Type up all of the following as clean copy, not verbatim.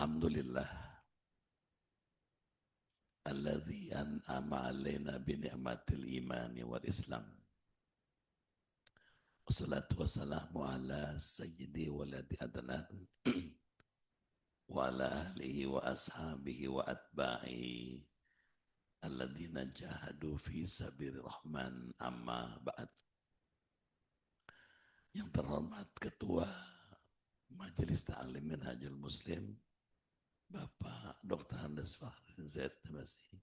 Alhamdulillah alladzi an'ama alaina bi ni'matil imani wal islam. Wassalatu wassalamu ala sayyidi waladi adnan wa ala alihi wa ashabihi wa atba'i alladzina jahadu fi sabili rahman amma ba'd. Yang terhormat Ketua Majelis Ta'lim Minhajul Muslim Bapak Dr. Andes Fakhrin Zaid Tamasi.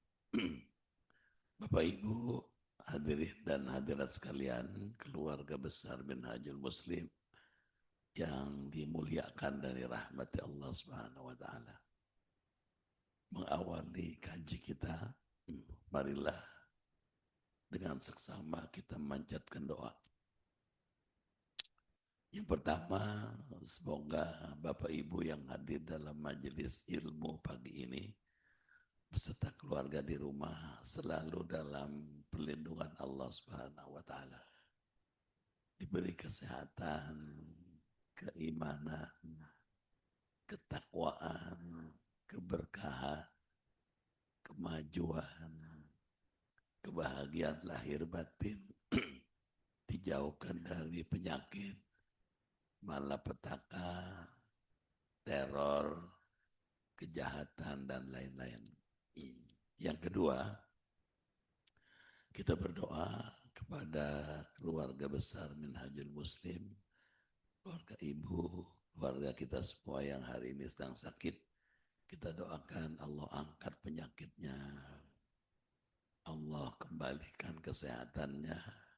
Bapak Ibu hadirin dan hadirat sekalian, keluarga besar Minhajul Muslim yang dimuliakan dari rahmati Allah Subhanahu wa taala. Mengawali kaji kita, marilah dengan seksama kita memanjatkan doa. Yang pertama, semoga Bapak Ibu yang hadir dalam majelis ilmu pagi ini beserta keluarga di rumah selalu dalam perlindungan Allah Subhanahu wa taala. Diberi kesehatan, keimanan, ketakwaan, keberkahan, kemajuan, kebahagiaan lahir batin, dijauhkan dari penyakit, malapetaka, teror, kejahatan, dan lain-lain. Yang kedua, kita berdoa kepada keluarga besar Minhajul Muslim, keluarga ibu, keluarga kita semua yang hari ini sedang sakit. Kita doakan Allah angkat penyakitnya, Allah kembalikan kesehatannya,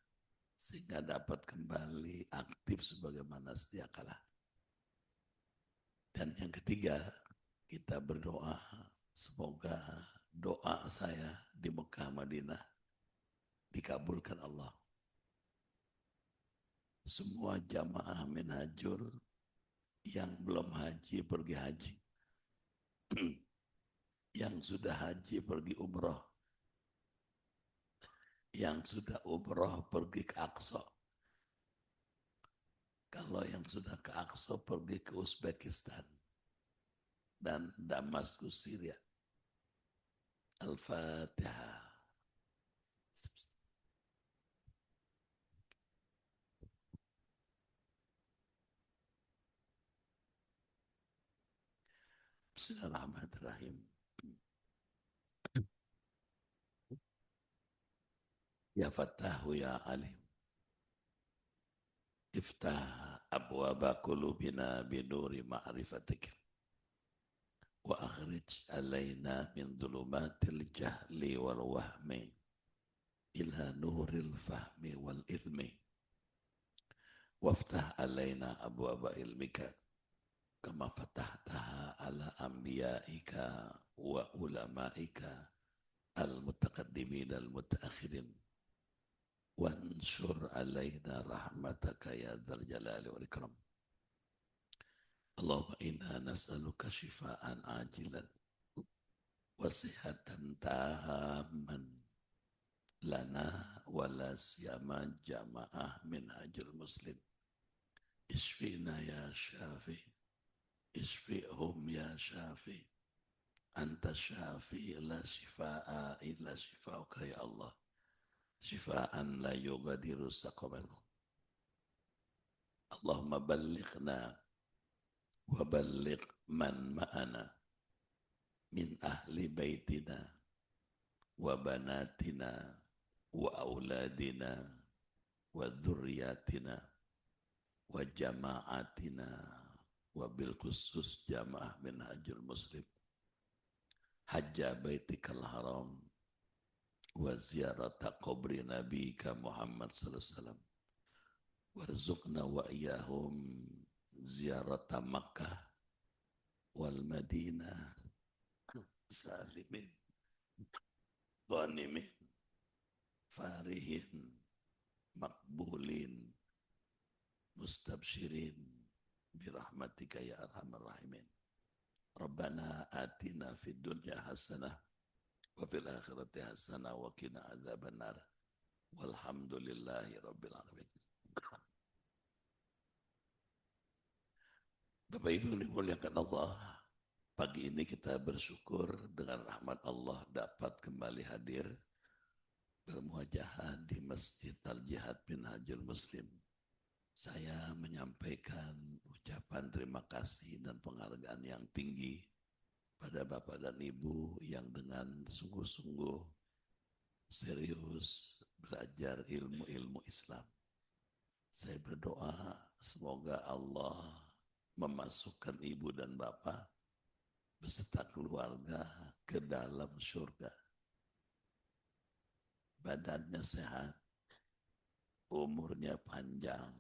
sehingga dapat kembali aktif sebagaimana sedia kala. Dan yang ketiga, kita berdoa semoga doa saya di Mekah Madinah dikabulkan Allah. Semua jamaah Minhajul yang belum haji pergi haji, yang sudah haji pergi umroh, yang sudah umroh pergi ke Aqsa. Kalau yang sudah ke Aqsa pergi ke Uzbekistan dan Damaskus, Syria. Al-Fatihah. Bismillahirrahmanirrahim. Ya Fattahu ya Alim, iftah abwaba qulubina binuri ma'rifatik wa akhrij alaina min dhulumatil jahli wal wahmi ila nuril fahmi wal ilmi waftah alaina abwaba ilmika kama fatahtaha ala anbiyaika wa ulamaika al-mutaqaddimin al-mutaakhirin wansur alaina rahmataka ya dzal jalali wal ikram. Allahumma inna nas'aluka shifaan ajilan wa sihatan taman lana wala siyama jamaah Minhajul Muslim. Isfina ya syafi, isfihum ya syafi, anta syafi la shifaa illa shifauka ya Allah, shifaan la yugadiru saqaman. Allahumma ballighna wa balligh man ma'ana min ahli baitina wa banatina wa auladina wa dhurriyatina wa jama'atina wa bil khusus jamaah Minhajul Muslim hajja baitikal haram wa ziyarata qabri nabika Muhammad sallallahu alaihi wasallam warzuqna wa iyahum ziyarata Makkah wal Madinah salimin ghanimin farihin makbulin mustabshirin birahmatika ya arhamar rahimin. Rabbana atina fid dunya hasanah wa fil akhirati hasanah wa qina adzabannar walhamdulillahi rabbil alamin. Bapak Ibu dimuliakan Allah, Pagi ini kita bersyukur dengan rahmat Allah dapat kembali hadir bermuajahah di Masjid Al-Jihad Minhajul Muslim. Saya menyampaikan ucapan terima kasih dan penghargaan yang tinggi pada Bapak dan Ibu yang dengan sungguh-sungguh serius belajar ilmu-ilmu Islam. Saya berdoa semoga Allah memasukkan Ibu dan Bapak beserta keluarga ke dalam surga. Badannya sehat, umurnya panjang,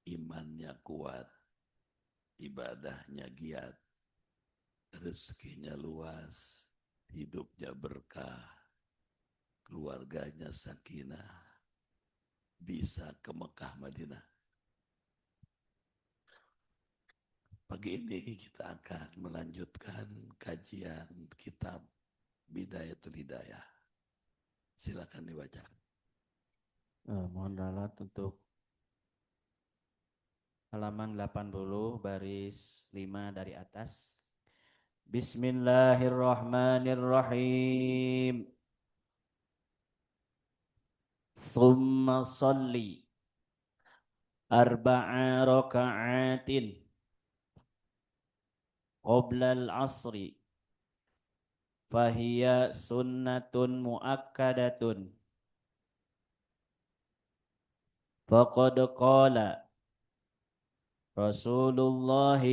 imannya kuat, ibadahnya giat, rezekinya luas, hidupnya berkah, keluarganya sakinah, bisa ke Mekah Madinah. Pagi ini kita akan melanjutkan kajian kitab Bidayatul Hidayah. Silakan dibaca. Mohon ralat untuk halaman 80 baris 5 dari atas. Bismillahirrahmanirrahim. Thumma salli arba'a raka'atin qabla al-asri fahiya sunnatun muakkadatun faqad qala Rasulullah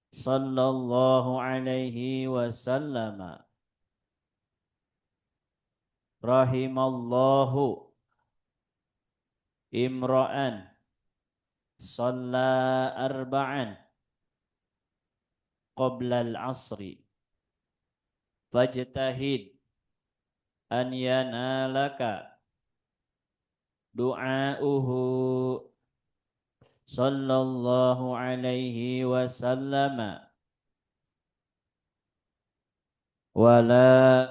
sallallahu alaihi wasallam rahimallahu imra'an shalla arba'an qabla al-asri fajtahid an yanalaka du'auhu sallallahu alaihi wasallam wala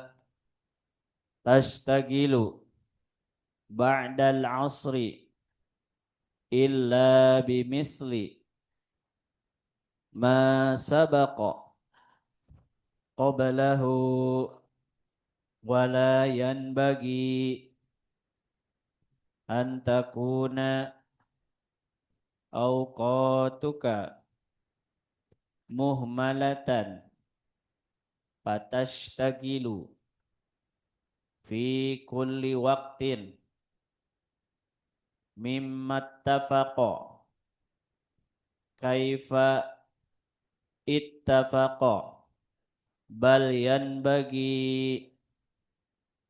tastagilu ba'dal asri illa bimithli ma sabaqa qablahu wala yanbaghi an takuna awqatuka muhmalatan fatashtagilu fi kulli waqtin mimma ittafaqa kaifa ittafaqa bal yanbaghi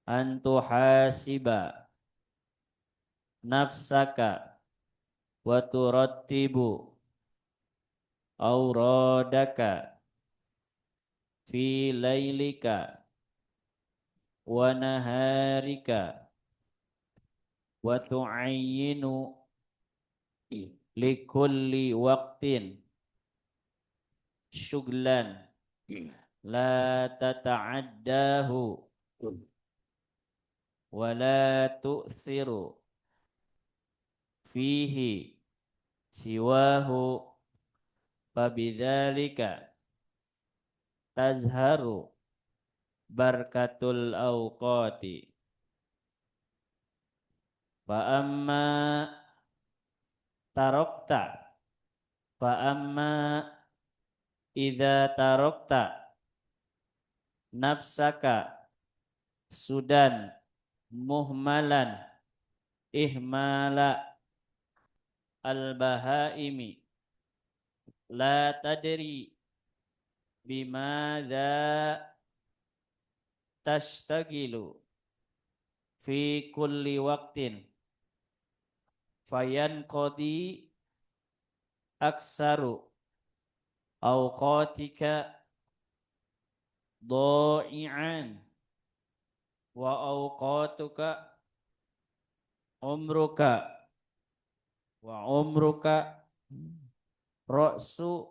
an tuhasiba nafsaka wa turattibu auradaka fi lailika wa naharika wa tu'ayyinu likulli waqtin syuglan la tata'addahu wa la tu'siru fihi siwahu fabidzalika tazharu barkatul awqati fa amma tarokta fa amma idza tarokta nafsaka sudan muhmalan ihmala al-bahaimi la tadri bimadza tashtagilu fi kulli waqtin fayanqadi aksaru awqatika dha'i'an wa awqatuka umruka wa umruka ra'su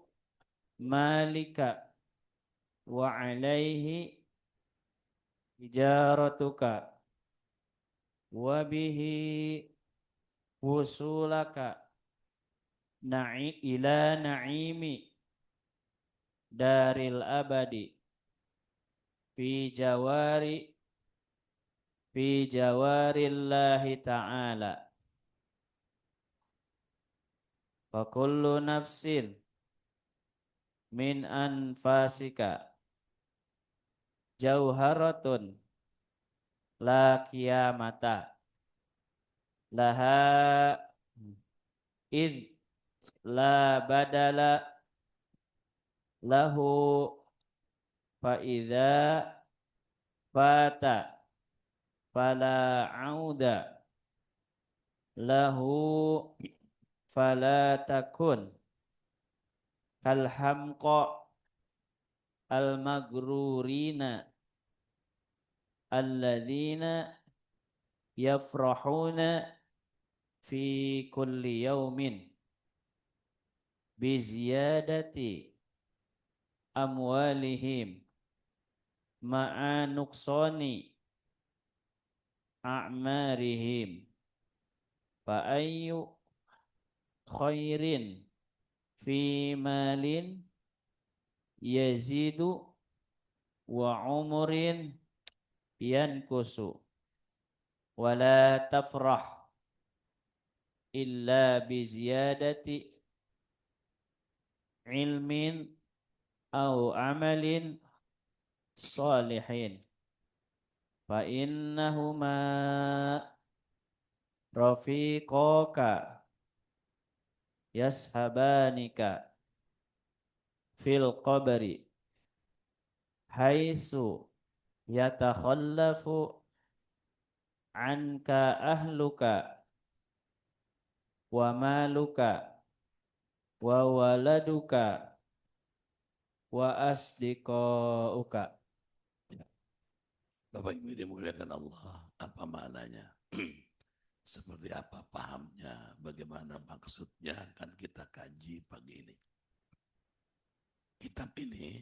malika wa alaihi ijaratuka wa bihi wusulaka ila na'imi daril abadi fi jawarillahi ta'ala wa kullu nafsin min anfasika jauharatun la qiyamata laha id la badala lahu fa idza fata fala auda lahu fala takun kal hamqa al magrurina alladzina yafrahuna fi kulli yawmin bi ziyadati amwalihim ma'a nuqsani a'marihim fa ayyu khairin fi malin yazidu wa umurin yankusu wala tafrah illa bi ziyadati ilmin au amalin salihin fa innahuma rafiqaka yashabanika fil qabri haitsu yatakhallafu anka ahluka wa maluka wa waladuka wa asdiqauka. Bapak Ibu dimuliakan Allah, apa maknanya? Seperti apa pahamnya? Bagaimana maksudnya? Akan kita kaji pagi ini. Kitab ini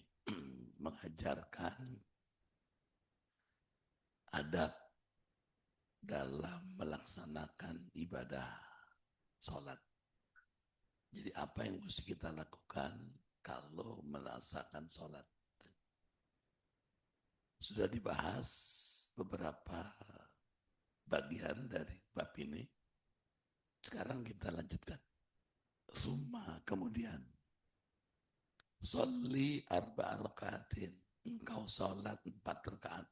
mengajarkan adab dalam melaksanakan ibadah sholat. Jadi apa yang mesti kita lakukan kalau melaksanakan sholat? Sudah dibahas beberapa bagian dari bab ini. Sekarang kita lanjutkan. Summa kemudian. Sholli arba'a rakaatin. Engkau sholat 4 rakaat.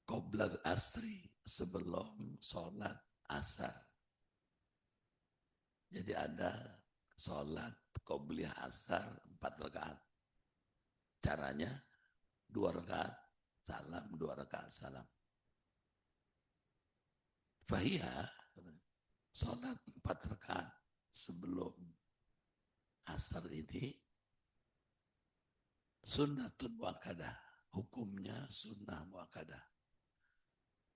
Qoblal asri. Sebelum sholat asar. Jadi ada sholat qobliyah asar 4 rakaat. Caranya 2 rakaat salam, 2 rakaat salam. Fahiyah, sholat 4 rakaat sebelum asar ini sunnatun muakkadah. Hukumnya sunnah muakkadah.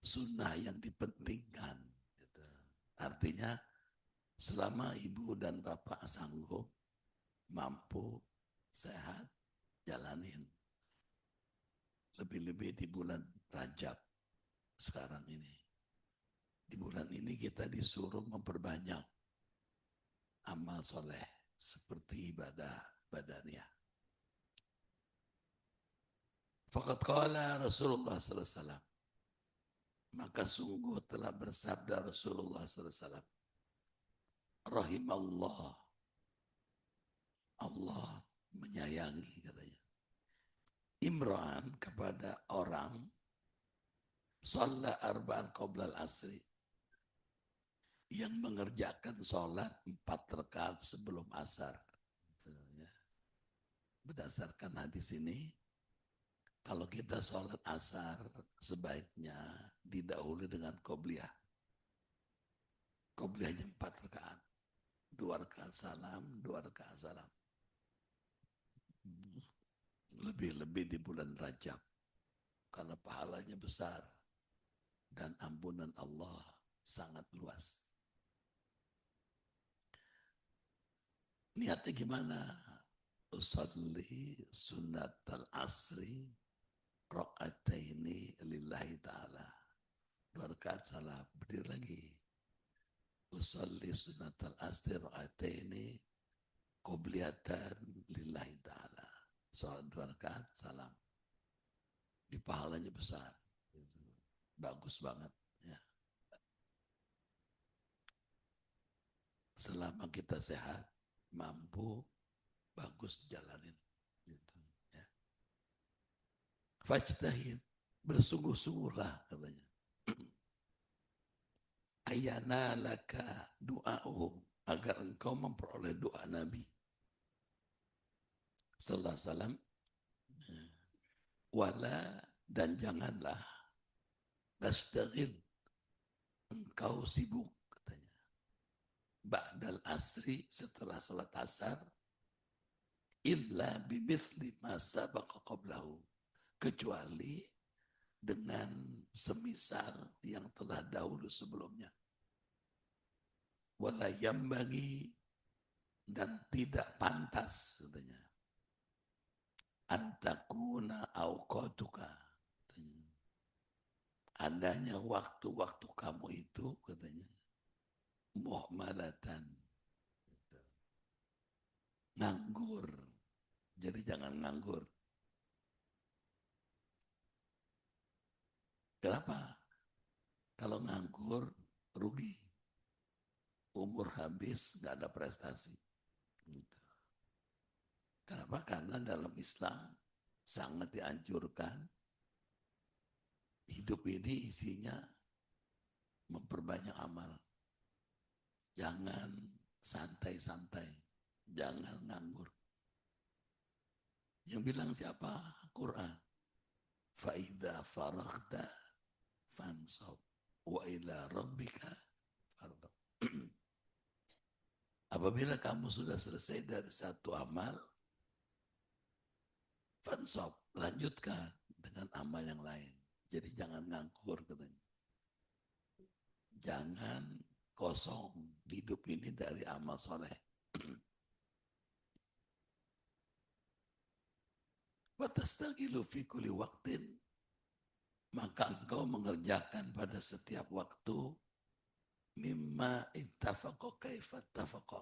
Sunnah yang dipentingkan. Artinya selama ibu dan bapak sanggup, mampu, sehat, jalanin. Lebih-lebih di bulan Rajab sekarang ini. Di bulan ini kita disuruh memperbanyak amal soleh seperti ibadah badaniyah. Faqad qala Rasulullah sallallahu alaihi wasallam. Maka sungguh telah bersabda Rasulullah sallallahu alaihi wasallam. Rahimallah. Allah menyayangi katanya. Imran kepada orang shalla arba'an qoblal asri yang mengerjakan sholat 4 rakaat sebelum asar. Berdasarkan hadis ini, kalau kita sholat asar sebaiknya didahului dengan qobliyah. Qobliyahnya 4 rakaat. 2 rakaat salam, 2 rakaat salam. Lebih-lebih di bulan Rajab. Karena pahalanya besar. Dan ampunan Allah sangat luas. Niatnya gimana? Usalli sunat al-asri rakaataini lillahi ta'ala. 2 rakaat salam. Berdiri lagi. Usalli sunat al-asri rakaataini qobliyatan lillahi ta'ala. Salat 2 rakaat, salam. Di pahalanya besar. Bagus banget. Ya. Selama kita sehat, mampu, bagus jalanin. Gitu. Ya. Fajtahid, bersungguh-sungguhlah katanya. Ayana laka du'a'uhum, agar engkau memperoleh doa Nabi sallallahu alaihi wasallam. Wala, dan janganlah tastaghil, engkau sibuk katanya. Ba'dal asri, setelah salat asar, illa bimithli ma sabaqa qablahu, kecuali dengan semisal yang telah dahulu sebelumnya. Wala yambagi, dan tidak pantas katanya. Antakuna awqatuka, katanya. Adanya waktu-waktu kamu itu katanya muhmalatan, nganggur. Jadi jangan nganggur. Kenapa? Kalau nganggur rugi. Umur habis nggak ada prestasi. Gitu. Kenapa? Karena dalam Islam sangat dianjurkan hidup ini isinya memperbanyak amal. Jangan santai-santai, jangan nganggur. Yang bilang siapa? Quran. Fa'idha faraghta fansab wa ila rabbika farghab. Apabila kamu sudah selesai dari satu amal, fansab, lanjutkan dengan amal yang lain. Jadi jangan nganggur katanya. Jangan kosong hidup ini dari amal soleh. Watastagilu fi kulli waqtin, maka engkau mengerjakan pada setiap waktu mimma ittafaqa kaifa ittafaqa,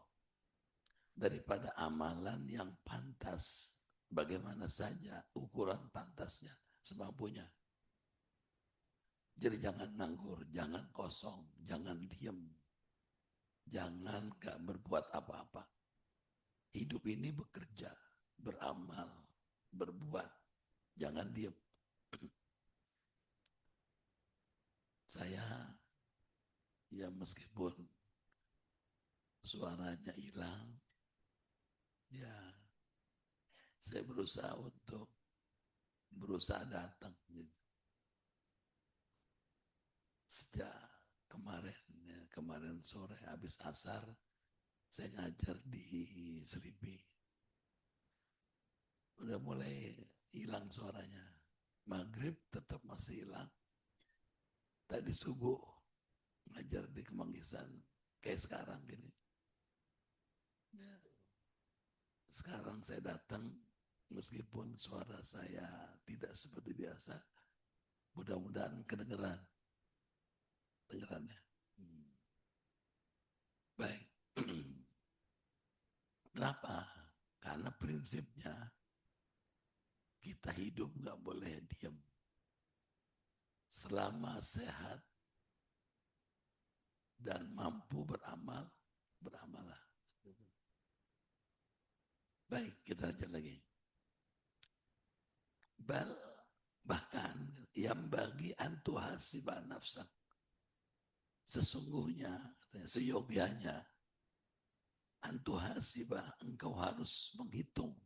daripada amalan yang pantas, bagaimana saja ukuran pantasnya, semampunya. Jadi jangan nganggur, jangan kosong, jangan diem, jangan gak berbuat apa-apa. Hidup ini bekerja, beramal, berbuat, jangan diem. Saya, ya meskipun suaranya hilang, ya saya berusaha datang gitu. Sejak kemarin sore habis asar saya ngajar di Seripi. Udah mulai hilang suaranya. Maghrib tetap masih hilang. Tadi subuh ngajar di Kemanggisan kayak sekarang gini. Ya. Sekarang saya datang meskipun suara saya tidak seperti biasa, mudah-mudahan kedengeran. Dengerannya. Baik. Kenapa? Karena prinsipnya kita hidup nggak boleh diam. Selama sehat dan mampu beramal, beramalah. Baik, kita lanjut lagi. Bahkan yang bagi antuhasibah nafsak, sesungguhnya, seyogianya, antuhasibah, engkau harus menghitung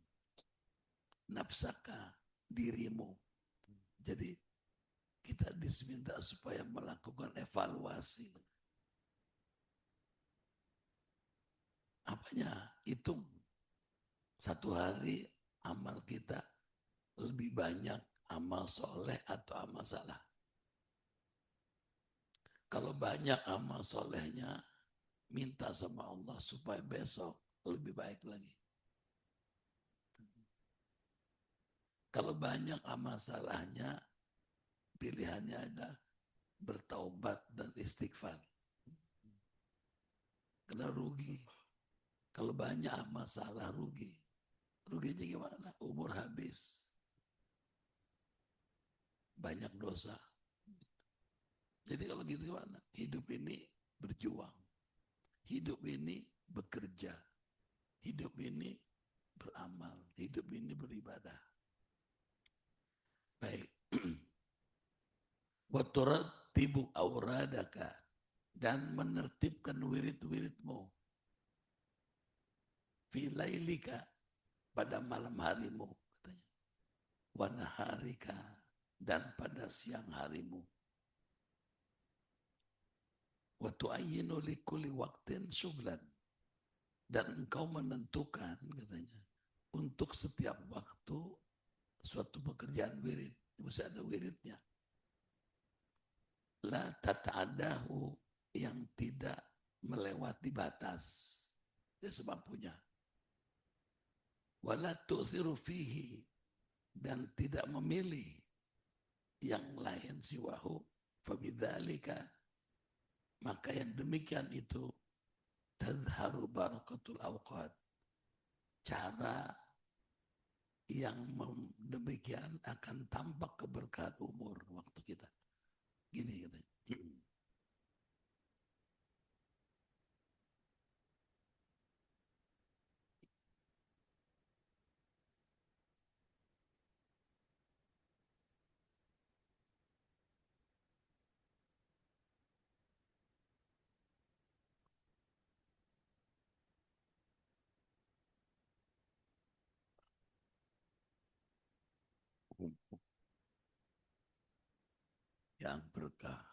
nafsaka, dirimu. Jadi kita diminta supaya melakukan evaluasi. Apanya? Hitung. Satu hari amal kita lebih banyak amal soleh atau amal salah. Kalau banyak amal solehnya, minta sama Allah supaya besok lebih baik lagi. Kalau banyak amal salahnya, pilihannya ada bertaubat dan istighfar. Karena rugi. Kalau banyak masalah rugi. Ruginya gimana? Umur habis. Banyak dosa. Jadi kalau gitu gimana? Hidup ini berjuang. Hidup ini bekerja. Hidup ini beramal. Hidup ini beribadah. Baik. Waturatibu auradaka. Dan menertibkan wirid-wiridmu. Filailika. Pada malam harimu. Katanya. Wanaharika. Dan pada siang harimu. Wa tu'ayyinu likulli waqtin syughlan. Dan engkau menentukan katanya untuk setiap waktu suatu pekerjaan wirid. Mesti ada wiridnya. La tata'adahu, yang tidak melewati batas. Dia semampunya. Wala tu'thiru fihi, dan tidak memilih yang lain siwahu. Fabidzalika, maka yang demikian itu tadharu barakatul awqat. Cara yang demikian akan tampak keberkahan umur waktu kita. Gini katanya. Yang berkah.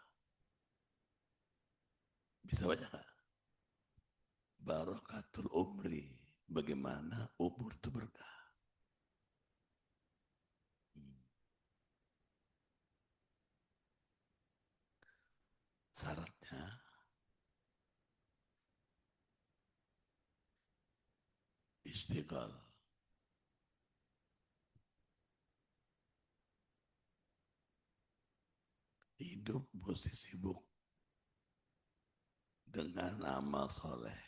Bisa banyak gak? Barakatul umri. Bagaimana umur itu berkah. Syaratnya istiqal. Hidup mesti sibuk dengan amal soleh.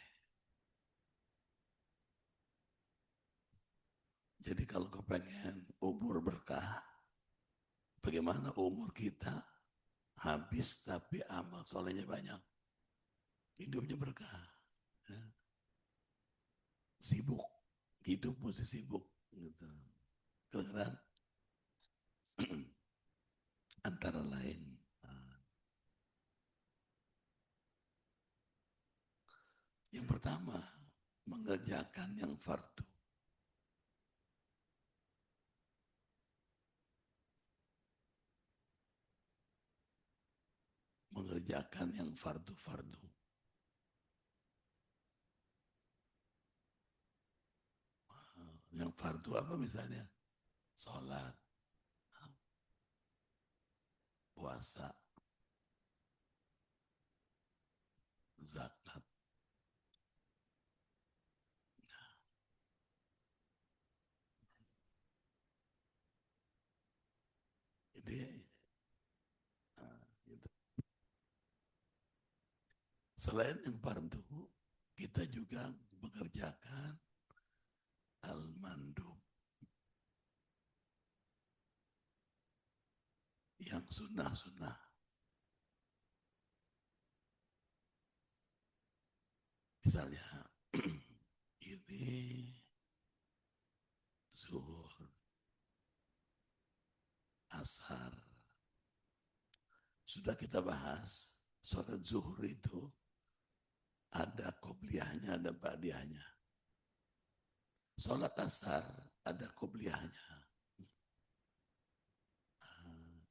Jadi kalau kepengen umur berkah, bagaimana umur kita habis tapi amal solehnya banyak. Hidupnya berkah. Ya. Sibuk. Hidup mesti sibuk. Gitu. Kedengeran? Antara lain. Yang pertama, mengerjakan yang fardu. Mengerjakan yang fardu-fardu. Yang fardu apa misalnya? Sholat, puasa, zakat. Jadi, gitu. Selain yang fardu, kita juga mengerjakan al-mandub. Yang sunnah-sunnah. Misalnya, ini zuhur, asar. Sudah kita bahas, sholat zuhur itu ada qobliyahnya, ada ba'diyahnya. Sholat asar ada qobliyahnya.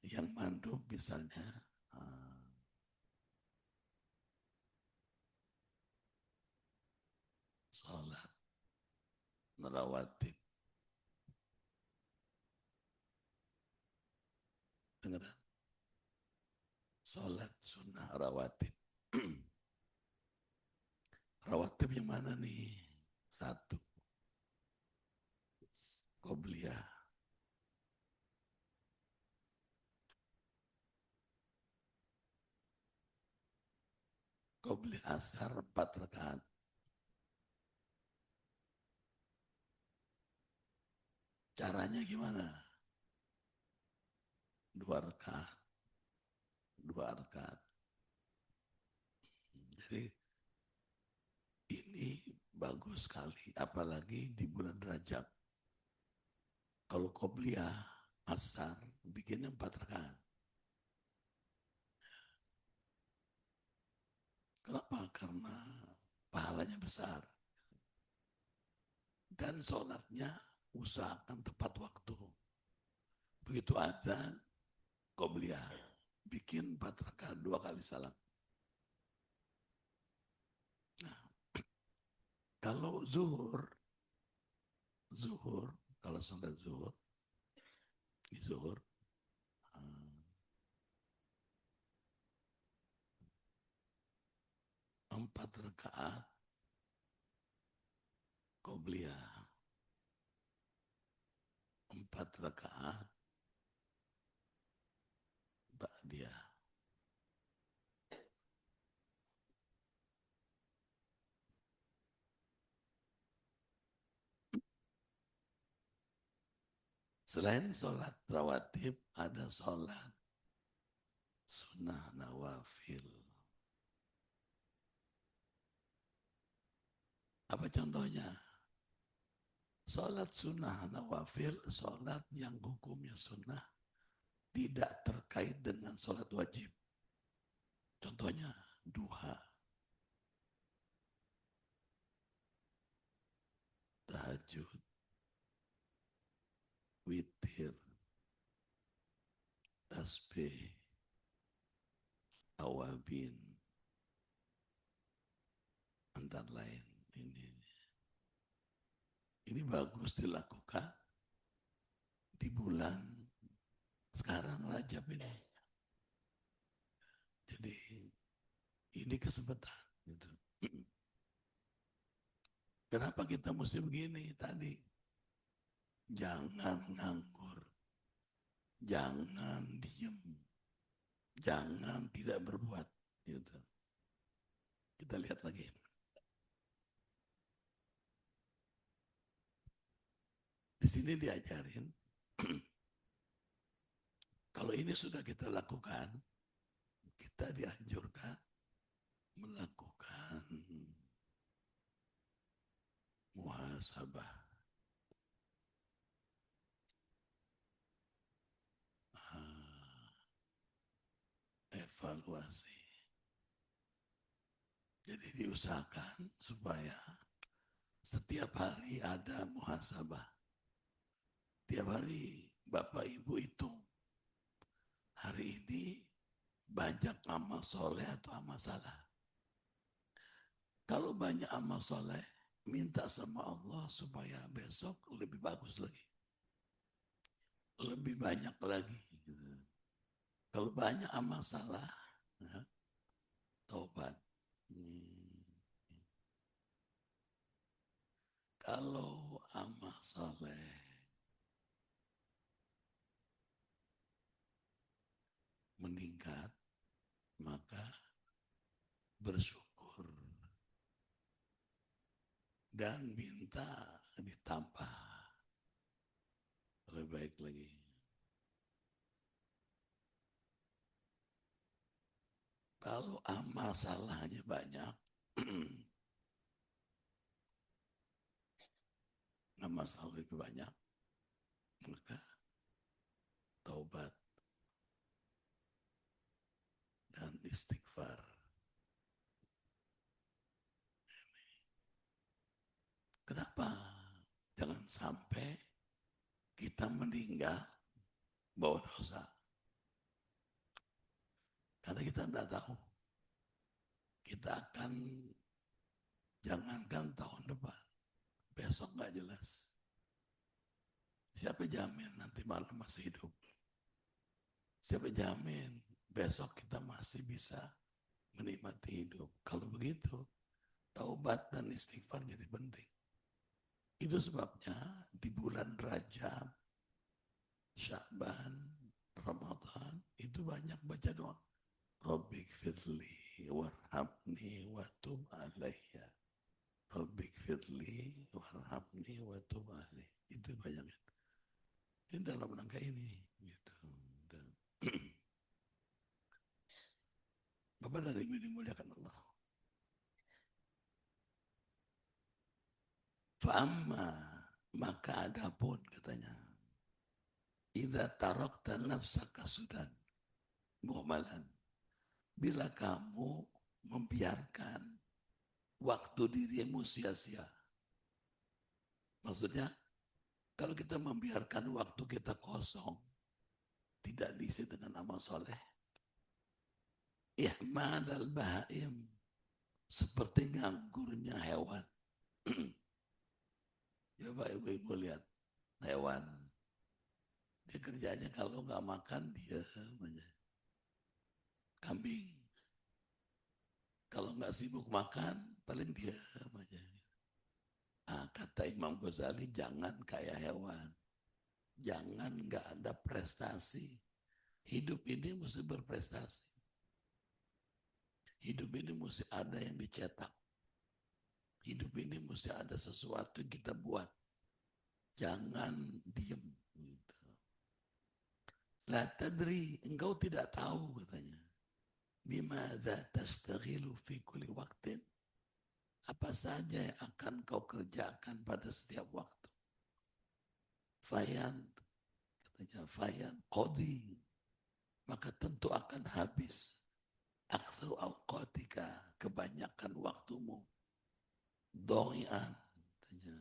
Yang mandub misalnya, sholat rawatib. Dengar? Sholat sunnah rawatib. Rawatib yang mana nih? Satu, qobliyah. Qobliyah asar 4 rakaat. Caranya gimana? 2 rakaat, 2 rakaat. Jadi ini bagus sekali, apalagi di bulan Rajab. Kalau qobliyah asar bikinnya 4 rakaat. Kenapa? Karena pahalanya besar. Dan sholatnya usahakan tepat waktu. Begitu adzan, qobliyah. Bikin 4 rakaat, 2 kali salam. Nah, kalau zuhur, kalau sholat zuhur, di zuhur, 4 rakaat qobliyah, 4 rakaat ba'diyah. Selain sholat rawatib, ada sholat sunnah nawafil. Apa contohnya? Sholat sunnah nawafil, sholat yang hukumnya sunnah, tidak terkait dengan sholat wajib. Contohnya, duha, tahajud, witir, tasbih, awabin, antara lain. Ini bagus dilakukan di bulan sekarang Rajab ini. Jadi ini kesempatan. Gitu. Kenapa kita mesti begini tadi? Jangan nganggur, jangan diem, jangan tidak berbuat. Gitu. Kita lihat lagi. Di sini diajarin, kalau ini sudah kita lakukan, kita dianjurkan melakukan muhasabah. Evaluasi. Jadi diusahakan supaya setiap hari ada muhasabah. Tiap hari Bapak Ibu hitung. Hari ini banyak amal soleh atau amal salah. Kalau banyak amal soleh, minta sama Allah supaya besok lebih bagus lagi. Lebih banyak lagi. Gitu. Kalau banyak amal salah, ya, taubat. Kalau amal soleh meningkat, maka bersyukur dan minta ditambah lebih baik lagi. Kalau amal salahnya banyak, amal salah lebih banyak, maka taubat dan istighfar. Kenapa? Jangan sampai kita meninggal bawa dosa. Karena kita tidak tahu. Kita akan, jangankan tahun depan, besok nggak jelas. Siapa jamin nanti malam masih hidup? Siapa jamin besok kita masih bisa menikmati hidup? Kalau begitu, taubat dan istighfar jadi penting. Itu sebabnya di bulan Rajab, Sya'ban, Ramadan, itu banyak baca doa. Rabbik firli warhamni wa tub alayya. Rabbik firli warhamni wa tub alayya. Itu banyak. Ini dalam rangka ini. Gitu. Dan Bapak dan Ibu dimuliakan Allah. Fa'amma, maka adapun katanya. Idza tarakta nafsaka sudan muhmalan. Bila kamu membiarkan waktu dirimu sia-sia. Maksudnya, kalau kita membiarkan waktu kita kosong, tidak diisi dengan amal soleh, ihmadal bahaim, seperti nganggurnya hewan. Coba ibu-ibu lihat hewan. Dia kerjanya kalau nggak makan, dia aja. Kambing. Kalau nggak sibuk makan, paling dia aja. Kata Imam Ghazali, jangan kayak hewan. Jangan nggak ada prestasi. Hidup ini mesti berprestasi. Hidup ini mesti ada yang dicetak. Hidup ini mesti ada sesuatu yang kita buat. Jangan diem. Gitu. La tadri, engkau tidak tahu katanya. Bimadza tastaghilu fi kulli waqtin. Apa saja yang akan kau kerjakan pada setiap waktu. Fayan, katanya fayan qadi. Maka tentu akan habis. Aktsaru awqatika, kebanyakan waktumu. Doian, katanya,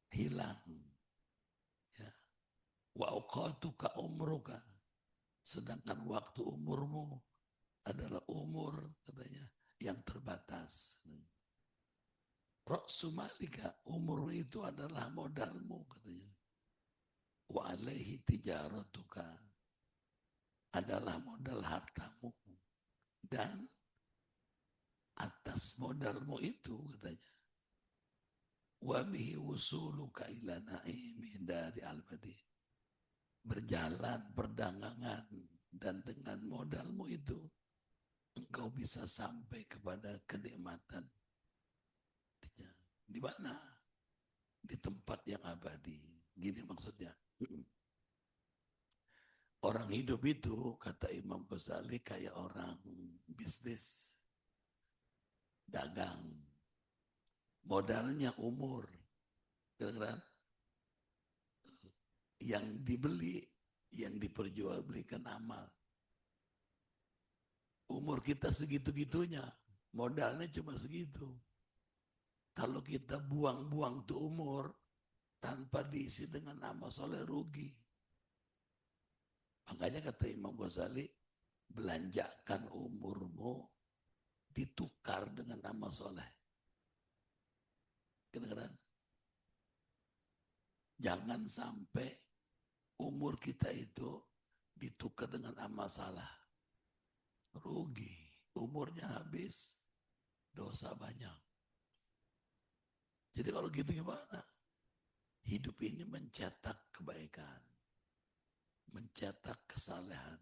hilang. Ya. Wa awqatuka umruka. Sedangkan waktu umurmu adalah umur katanya yang terbatas. Ra'su malika, umur itu adalah modalmu katanya. Wa alaihi tijaratuka, adalah modal hartamu. Dan atas modalmu itu katanya. Wa bihi wusuluka ila naimi dari al-badi. Berjalan, perdagangan, dan dengan modalmu itu engkau bisa sampai kepada kenikmatan. Di mana? Di tempat yang abadi. Gini maksudnya. Orang hidup itu, kata Imam Ghazali, kayak orang bisnis. Dagang. Modalnya umur. Kira-kira yang dibeli, yang diperjualbelikan amal. Umur kita segitu-gitunya. Modalnya cuma segitu. Kalau kita buang-buang tuh umur tanpa diisi dengan amal soleh, rugi. Makanya kata Imam Ghazali, belanjakan umurmu ditukar dengan amal soleh. Kadang-kadang jangan sampai umur kita itu ditukar dengan amal salah. Rugi. Umurnya habis, dosa banyak. Jadi kalau gitu gimana? Hidup ini mencetak kebaikan. Mencetak kesalehan.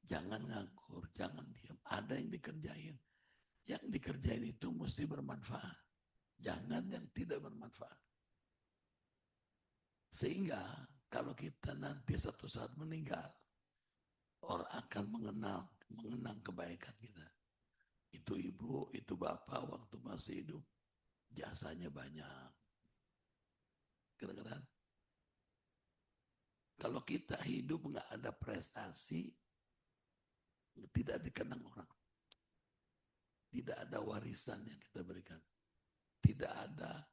Jangan nganggur, jangan diam. Ada yang dikerjain. Yang dikerjain itu mesti bermanfaat. Jangan yang tidak bermanfaat. Sehingga kalau kita nanti satu saat meninggal, orang akan mengenang kebaikan kita. Itu ibu, itu bapak waktu masih hidup, jasanya banyak. Kadang-kadang kalau kita hidup nggak ada prestasi, tidak dikenang orang. Tidak ada warisan yang kita berikan. Tidak ada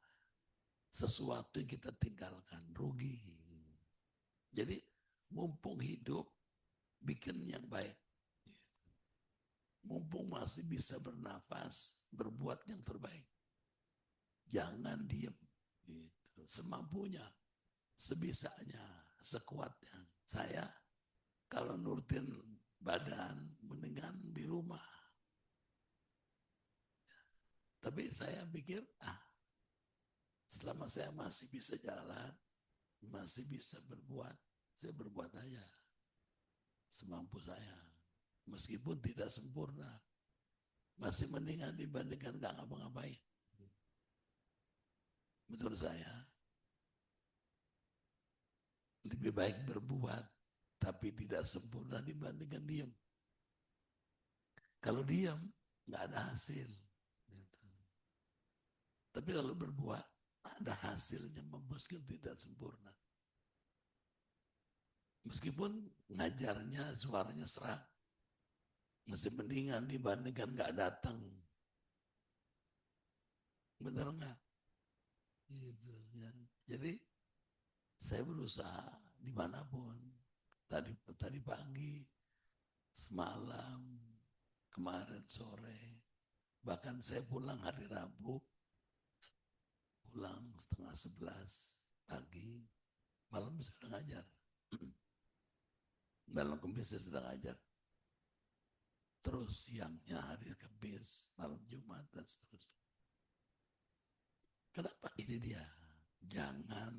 sesuatu yang kita tinggalkan. Rugi. Jadi mumpung hidup, bikin yang baik. Mumpung masih bisa bernafas, berbuat yang terbaik. Jangan diem. Gitu. Semampunya, sebisanya, sekuatnya. Saya kalau nurutin badan, mendingan di rumah. Tapi saya pikir, selama saya masih bisa jalan, masih bisa berbuat, saya berbuat aja. Semampu saya. Meskipun tidak sempurna. Masih mendingan dibandingkan gak ngapa-ngapain. Menurut saya. Lebih baik berbuat, tapi tidak sempurna dibandingkan diam. Kalau diam, nggak ada hasil. Gitu. Tapi kalau berbuat, ada hasilnya memuaskan, tidak sempurna. Meskipun ngajarnya suaranya serak, masih mendingan dibandingkan nggak datang. Benar nggak? Gitu, ya. Jadi saya berusaha dimanapun. Tadi pagi, semalam, kemarin sore, bahkan saya pulang hari Rabu, pulang 10:30 pagi, malam sudah ngajar. Malam Kamis saya sudah ngajar. Terus siangnya hari Kamis, malam Jumat, dan seterusnya. Kenapa? Ini dia. Jangan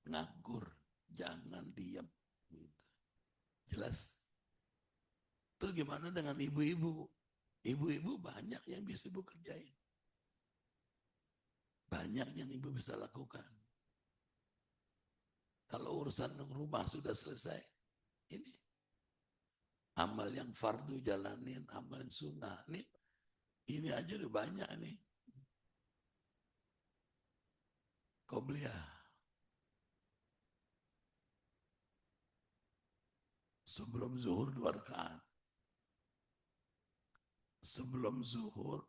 nganggur, jangan diam. Gitu. Jelas? Terus gimana dengan ibu-ibu? Ibu-ibu banyak yang bisa ibu kerjain. Banyak yang ibu bisa lakukan. Kalau urusan rumah sudah selesai, ini amal yang fardu jalanin, amal yang sunnah. Ini aja udah banyak nih. Qobliyah. Sebelum zuhur 2 rakaat. Sebelum zuhur,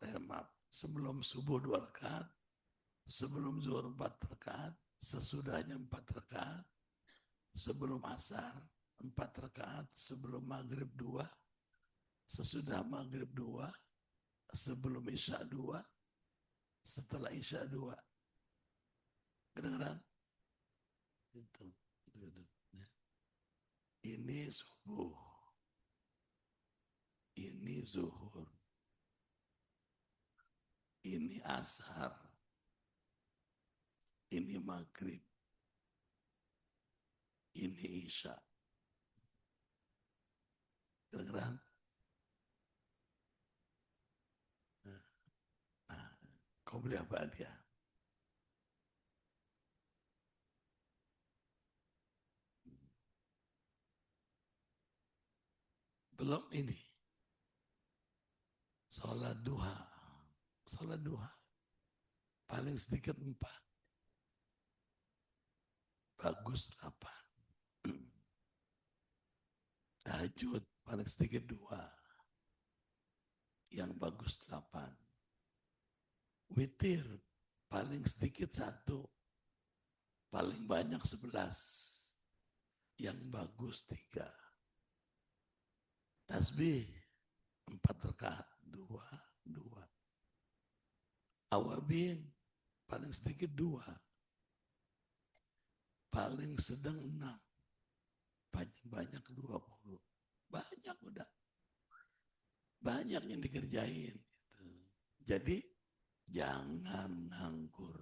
sebelum subuh 2 rakaat. Sebelum zuhur 4 rakaat. Sesudahnya 4 rakaat. Sebelum asar 4 rakaat. Sebelum maghrib 2. Sesudah maghrib 2. Sebelum isya 2. Setelah isya 2. Kedengeran? Itu. Ini subuh. Ini zuhur. Ini asar. Ini maghrib. Ini isya. Kedengeran? Kau beli apa dia? Belum ini. Sholat duha. Sholat duha. Paling sedikit 4. Bagus 8. Tahajud paling sedikit 2. Yang bagus 8. Witir paling sedikit 1. Paling banyak 11. Yang bagus 3. Tasbih 4 rakaat 2. Awabin paling sedikit 2. Paling sedang 6. Paling banyak 20. Banyak udah. Banyak yang dikerjain. Gitu. Jadi jangan nganggur.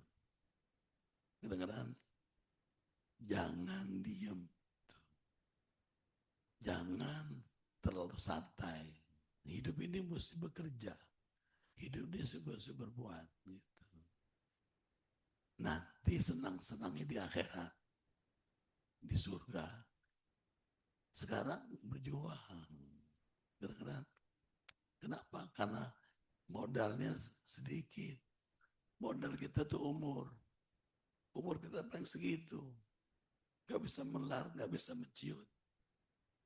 Kedengeran? Jangan diem. Jangan terlalu santai. Hidup ini mesti bekerja. Hidup ini mesti berbuat. Gitu. Nanti senang-senangnya di akhirat. Di surga. Sekarang berjuang. Kedengeran? Kenapa? Karena modalnya sedikit. Modal kita tuh umur. Umur kita paling segitu. Gak bisa melar, gak bisa menciut.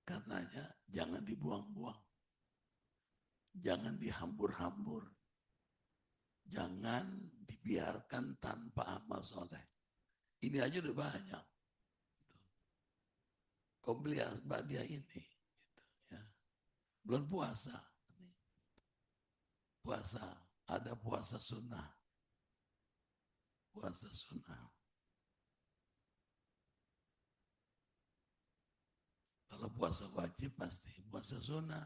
Karenanya jangan dibuang-buang. Jangan dihambur-hambur. Jangan dibiarkan tanpa amal soleh. Ini aja udah banyak. Qobliyah ba'diyah ini. Gitu, ya. Bulan puasa. Puasa. Ada puasa sunnah. Puasa sunnah. Kalau puasa wajib pasti. Puasa sunnah.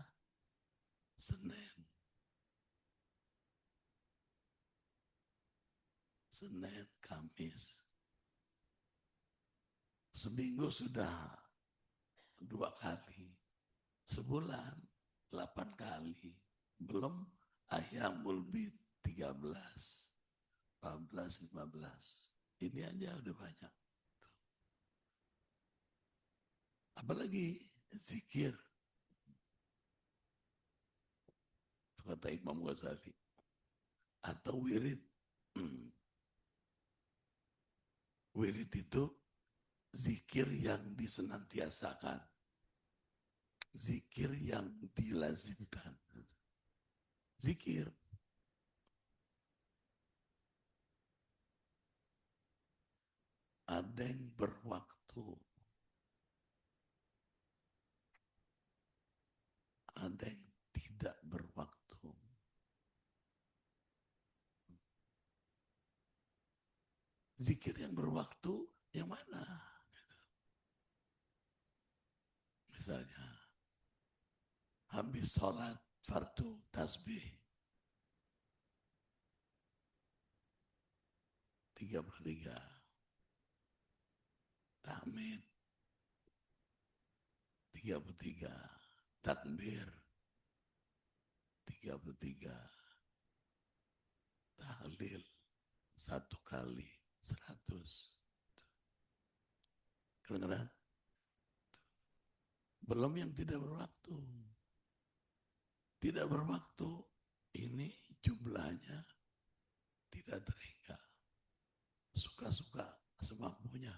Senin, Kamis. Seminggu sudah 2 kali. Sebulan 8 kali. Belum Ayyamul Bid 13, 14, 15. Ini aja udah banyak. Apalagi zikir. Kata Imam Ghazali. Atau wirid. Wirid itu zikir yang disenantiasakan. Zikir yang dilazimkan. Zikir. Ada yang berwaktu. Ada yang tidak berwaktu. Zikir yang berwaktu yang mana? Gitu. Misalnya, habis sholat fardu tasbih 33, tahmid 33, takbir 33, tahlil 1 kali 100. Kedengaran? Belum yang tidak berwaktu. Tidak berwaktu, ini jumlahnya tidak terhingga. Suka-suka semampunya.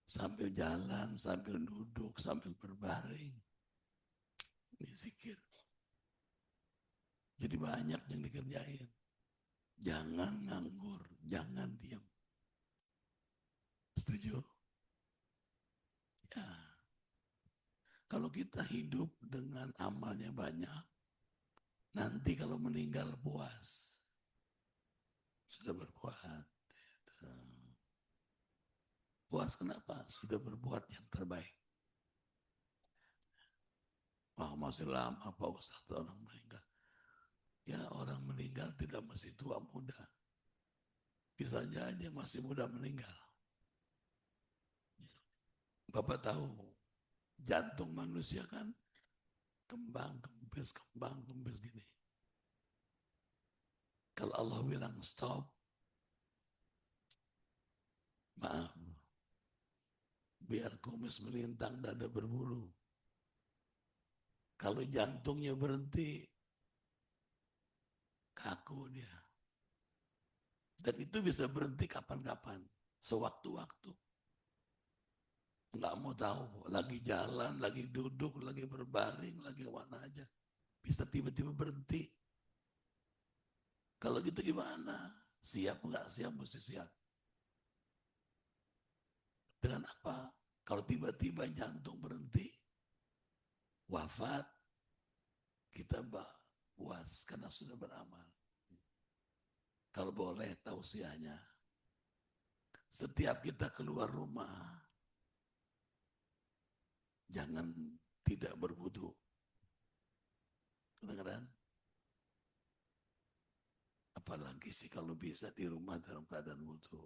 Sambil jalan, sambil duduk, sambil berbaring. Ini zikir. Jadi banyak yang dikerjain. Jangan nganggur, jangan diam. Setuju? Ya. Kalau kita hidup dengan amalnya banyak, nanti kalau meninggal puas. Sudah berbuat. Puas kenapa? Sudah berbuat yang terbaik. Wah, masih lama Pak Ustadz orang meninggal. Ya, orang meninggal tidak mesti tua muda. Bisa aja masih muda meninggal. Bapak tahu, jantung manusia kan kembang kempis gini. Kalau Allah bilang stop, maaf, biar kumis melintang dada berbulu. Kalau jantungnya berhenti, kaku dia. Dan itu bisa berhenti kapan-kapan, sewaktu-waktu. Nggak mau tahu, lagi jalan, lagi duduk, lagi berbaring, lagi kemana aja. Bisa tiba-tiba berhenti. Kalau gitu gimana? Siap nggak siap, mesti siap. Dengan apa? Kalau tiba-tiba jantung berhenti, wafat, kita puas karena sudah beramal. Kalau boleh tausiahnya, setiap kita keluar rumah, jangan tidak berwudu. Kedengaran? Apalagi sih kalau bisa di rumah dalam keadaan wudu.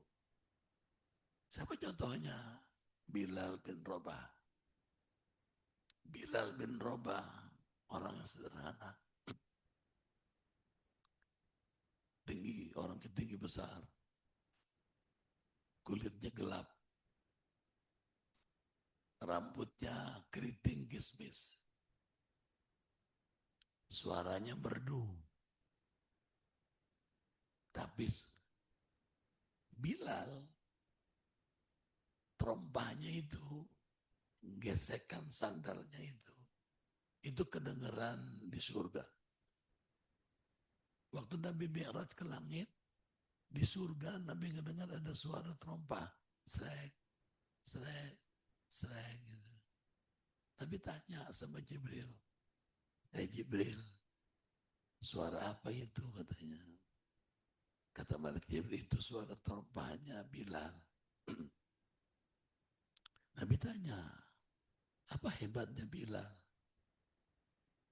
Siapa contohnya? Bilal bin Rabah. Bilal bin Rabah, orang yang sederhana. Tinggi, orangnya tinggi besar. Kulitnya gelap. Rambutnya keriting kismis. Suaranya merdu. Tapi Bilal, trompahnya itu, gesekan sandalnya itu kedengeran di surga. Waktu Nabi Mi'raj ke langit, di surga Nabi ngedengar ada suara trompah. Srek, srek, srek gitu. Nabi tanya sama Jibril, Jibril, suara apa itu katanya? Kata Malik Jibril, itu suara trompahnya Bilal. Nabi tanya, apa hebatnya Bilal?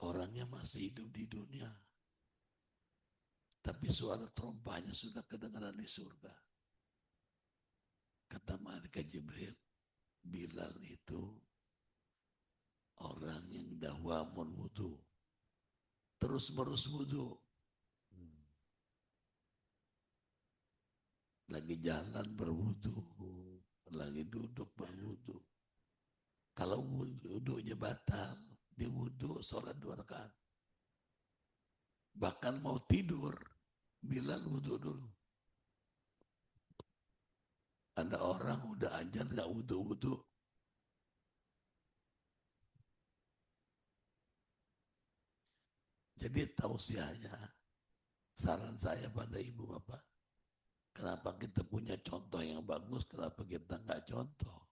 Orangnya masih hidup di dunia. Tapi suara trompahnya sudah kedengaran di surga. Kata Malaikat Jibril, Bilal itu orang yang dawamun wudu. Terus menerus wudu. Lagi jalan berwudu. Lagi duduk berwudu. Kalau wudhunya batal, di wudhu sholat 2 rakaat. Bahkan mau tidur, Bilal wudhu dulu. Ada orang udah ajar gak wudhu-wudhu. Jadi tausiahnya, saran saya pada ibu bapak, kenapa kita punya contoh yang bagus, kenapa kita nggak contoh?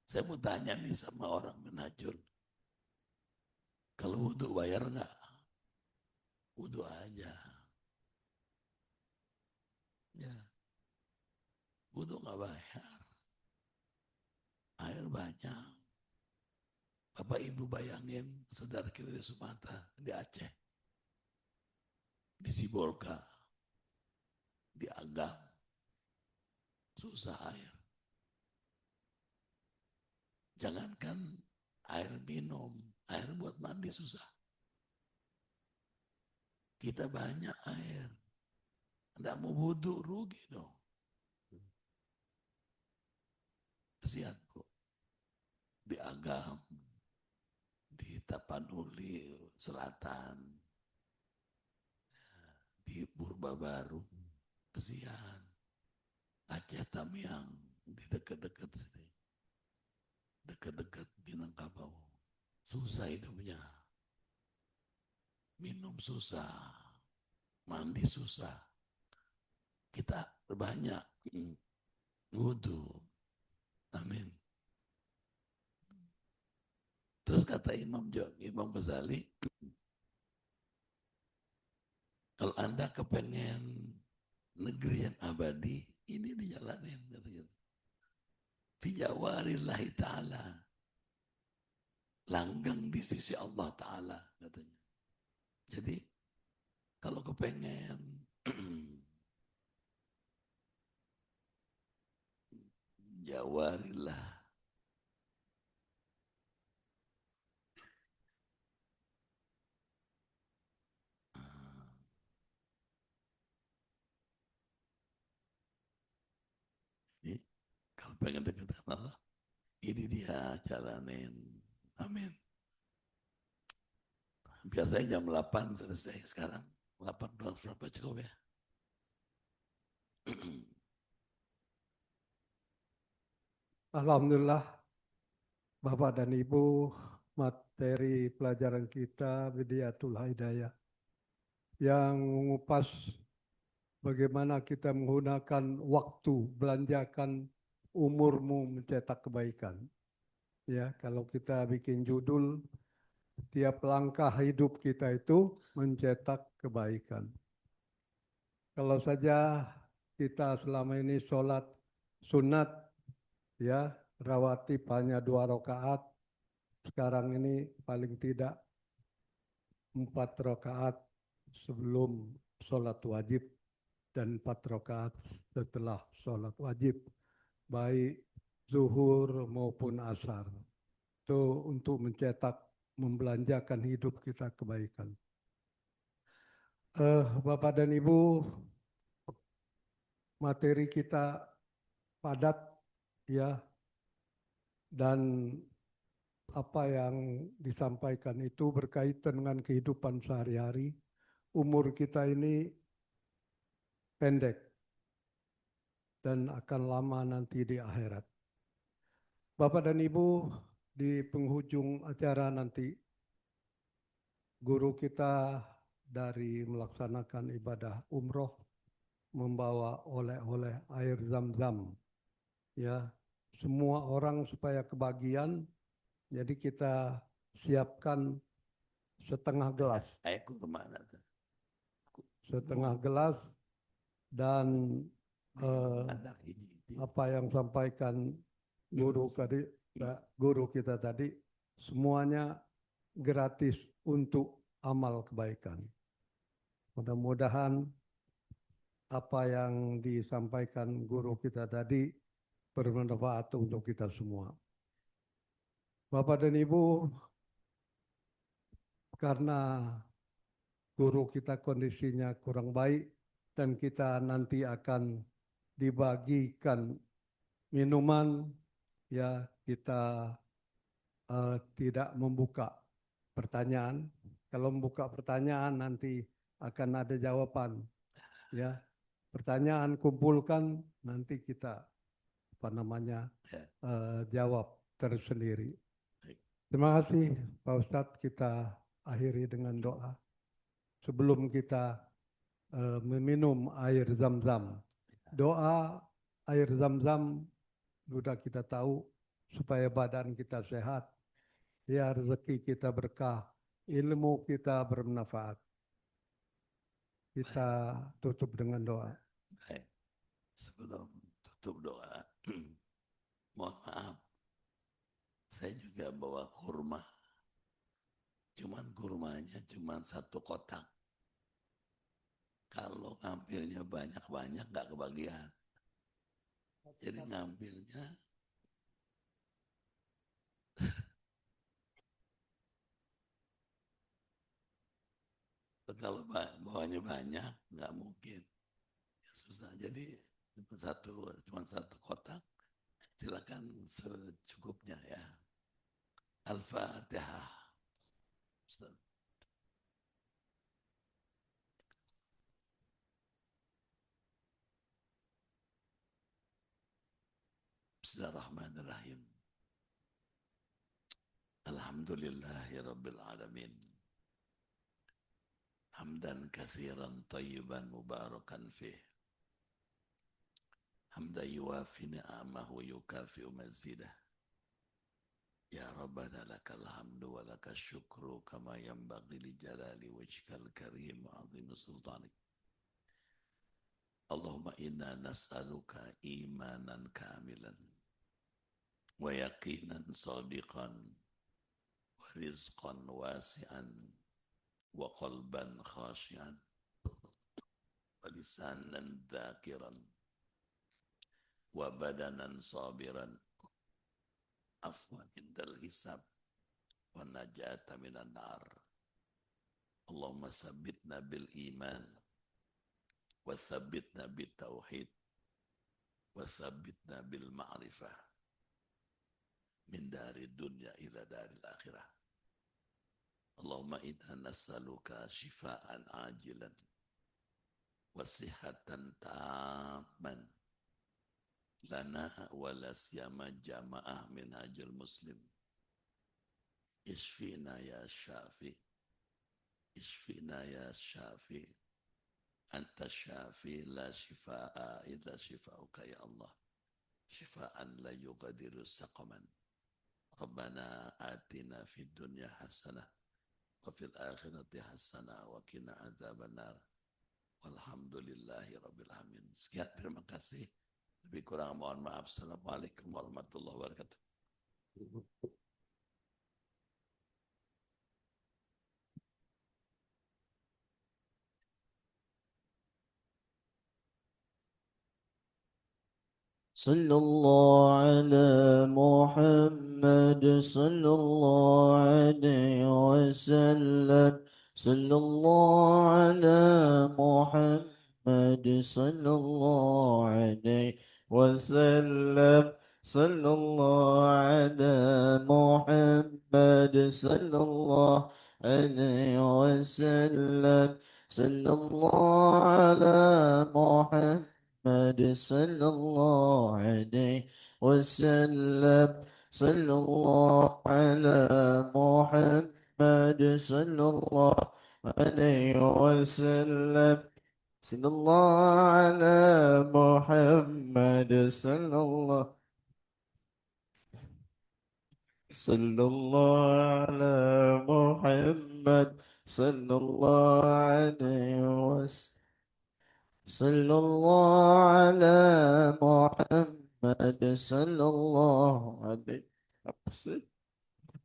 Saya mau tanya nih sama orang Minhajul, kalau wudhu bayar nggak? Wudhu aja. Ya, wudhu nggak bayar. Air banyak. Bapak ibu bayangin saudara kita di Sumatera, di Aceh, di Sibolga, di Agam, susah air. Jangankan air minum, air buat mandi susah. Kita banyak air. Tidak mau wudhu, rugi dong. Kasihan kok. Di Agam, di Tapanuli Selatan, di Purba Baru, kasihan. Aceh Tamiang, di dekat-dekat sini. Dekat-dekat Minangkabau. Susah hidupnya. Minum susah. Mandi susah. Kita banyak wudhu. Amin. Terus kata Imam Ghazali, kalau Anda kepengen negeri yang abadi, ini dijalanin. Fi jawarillahi ta'ala. Langgeng di sisi Allah Ta'ala, katanya. Jadi, kalau kepengen jawarillah, kalau pengen dekat dengan Allah, ini dia jalanin. Amin. Biasanya jam 8 selesai, sekarang 8 berapa cukup ya? Alhamdulillah, Bapak dan Ibu, materi pelajaran kita Bidiatul Hidayah yang mengupas bagaimana kita menggunakan waktu, belanjakan umurmu mencetak kebaikan. Ya, kalau kita bikin judul, tiap langkah hidup kita itu mencetak kebaikan. Kalau saja kita selama ini sholat sunat, ya, rawatib hanya 2 rakaat, sekarang ini paling tidak 4 rakaat sebelum sholat wajib dan 4 rakaat setelah sholat wajib, baik zuhur maupun asar. Itu untuk mencetak, membelanjakan hidup kita kebaikan. Bapak dan Ibu, materi kita padat ya, dan apa yang disampaikan itu berkaitan dengan kehidupan sehari-hari. Umur kita ini pendek dan akan lama nanti di akhirat. Bapak dan Ibu, di penghujung acara nanti, guru kita dari melaksanakan ibadah umroh membawa oleh-oleh air zam-zam. Ya, semua orang supaya kebagian, jadi kita siapkan setengah gelas. Aku kemana tuh? Setengah gelas dan apa yang sampaikan guru kita tadi, semuanya gratis untuk amal kebaikan. Mudah-mudahan apa yang disampaikan guru kita tadi bermanfaat untuk kita semua. Bapak dan Ibu, karena guru kita kondisinya kurang baik dan kita nanti akan dibagikan minuman, ya kita tidak membuka pertanyaan. Kalau membuka pertanyaan nanti akan ada jawaban. Ya, pertanyaan kumpulkan nanti kita Ya. jawab tersendiri. Baik. Terima kasih Pak Ustadz. Kita akhiri dengan doa sebelum kita meminum air zam-zam. Doa air zam-zam sudah kita tahu supaya badan kita sehat, ya rezeki kita berkah, ilmu kita bermanfaat. Kita tutup dengan doa. Baik. Sebelum tutup doa, mohon maaf, saya juga bawa kurma. Cuman kurmanya cuman 1 kotak. Kalau ngambilnya banyak-banyak nggak kebagian. Jadi ngambilnya kalau bawanya banyak nggak mungkin. Ya, susah. Jadi cuma satu kotak. Silakan secukupnya ya. Al-Fatihah. Ustaz. Bismillahirrahmanirrahim. Alhamdulillahi Rabbil Alamin. Hamdan kathiran tayyiban mubarakan fih. Hamdan yuafi ni'amahu yukafi'u mazidah. Ya Rabbana lakal hamdu wa lakal syukru kama yanbaghi li jalali wajhikal karim wa azimi sultanik. Allahumma inna nas'aluka imanan kamilan wa yaqinan sadiqan wa rizqan wasi'an wa qalban khashi'an wa lisanan dhakiran wa badanan sabiran afwan indal hisab wa najata minan nar. Allahumma sabbitna bil iman wa sabbitna bit tauhid wa sabbitna bil ma'rifah min dari dunya ila daril akhirah. Allahumma inna nas'aluka shifaan ajilan wa sihatan tamman lana wa la siyama jamaah min hajil muslim. Isfina ya syafi, isfina ya syafi, anta syafi la shifaa illa shifauka ya Allah, shifaan la yugadiru saqaman. Rabbana atina fid dunya hasanah wa fil akhirati hasanah wa qina adzabannar. Walhamdulillahi rabbil alamin. Sekian, terima kasih. Lebih kurang mohon maaf. Assalamualaikum warahmatullahi wabarakatuh. صلى الله على محمد صلى الله عليه وسلم صلى الله على محمد صلى الله عليه وسلم صلى الله على محمد صلى الله عليه وسلم صلى الله على محمد صلى الله عليه وسلم صلى الله على محمد صلى الله عليه وسلم صلى الله على محمد صلى الله صلى الله على محمد صلى الله عليه وسلم صلى الله على محمد صلى الله عليه وسلم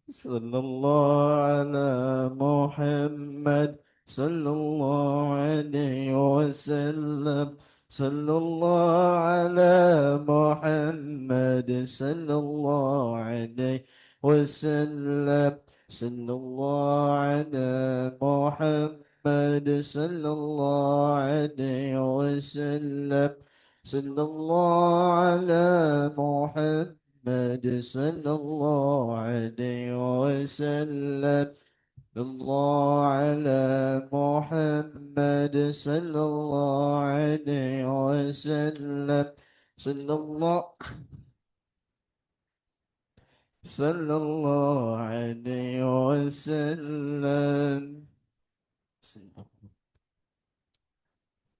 صلى الله على محمد صلى الله عليه وسلم صلى الله على محمد صلى الله عليه وسلم صلى الله على محمد صلى الله عليه وسلم صلى الله على محمد محمد صلى الله عليه وسلم الله على محمد صلى الله عليه وسلم صلى الله عليه وسلم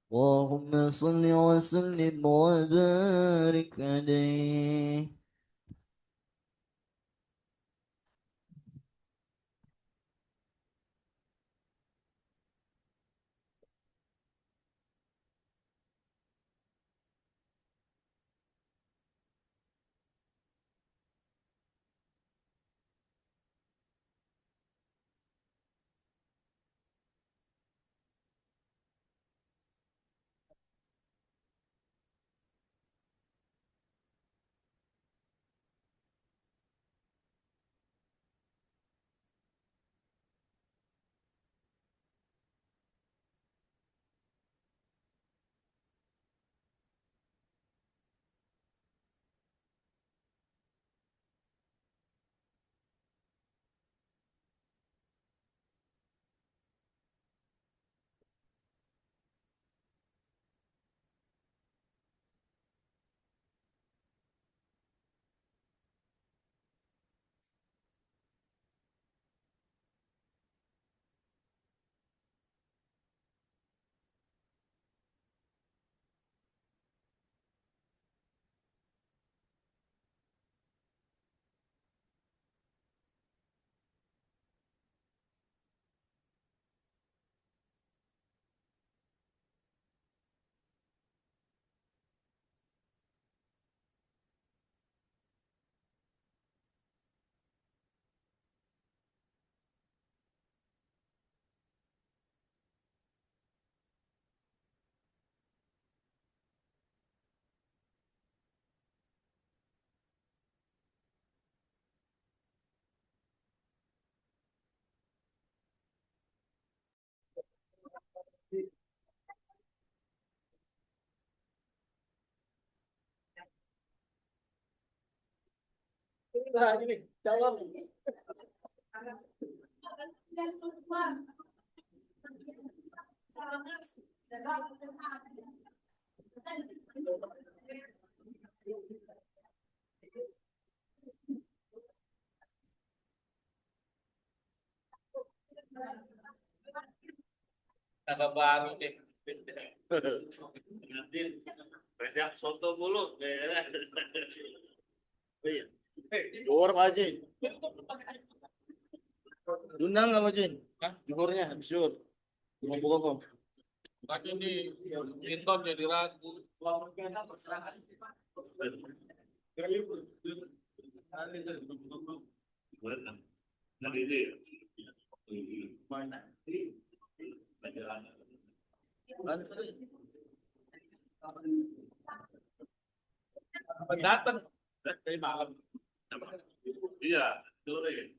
اللهم صل وسلم وبارك عليه. Apa baru deh. Banyak soto mulu. Juhur Pak Haji. Diundang nggak Pak Haji? Juhurnya habis juhur. Mau buka kok. Tadi ini Linton jadi ragu. Datang dari malam. Iya, sore.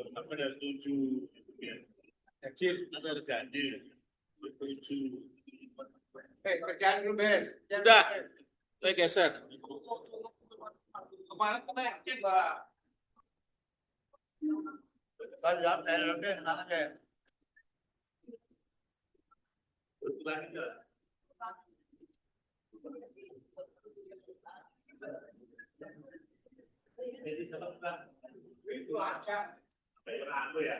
Apa ada 7 kecil ada ganti 7. Kerjaan dulu Bes. Udah. Saya geser. Kemarin cek Mbak. Banyak LD anaknya. Itu aja. Aku ya.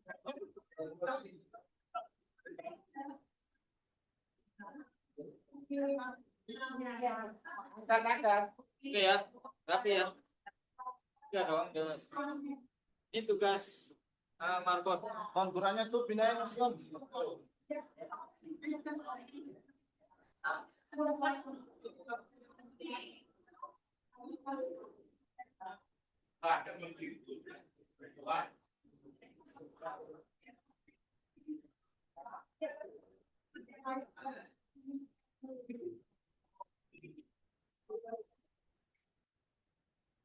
Oke ya, rapi ya. Ya dong, jelas. Ini tugas marbot. Konturannya tuh pindahin Mas Don.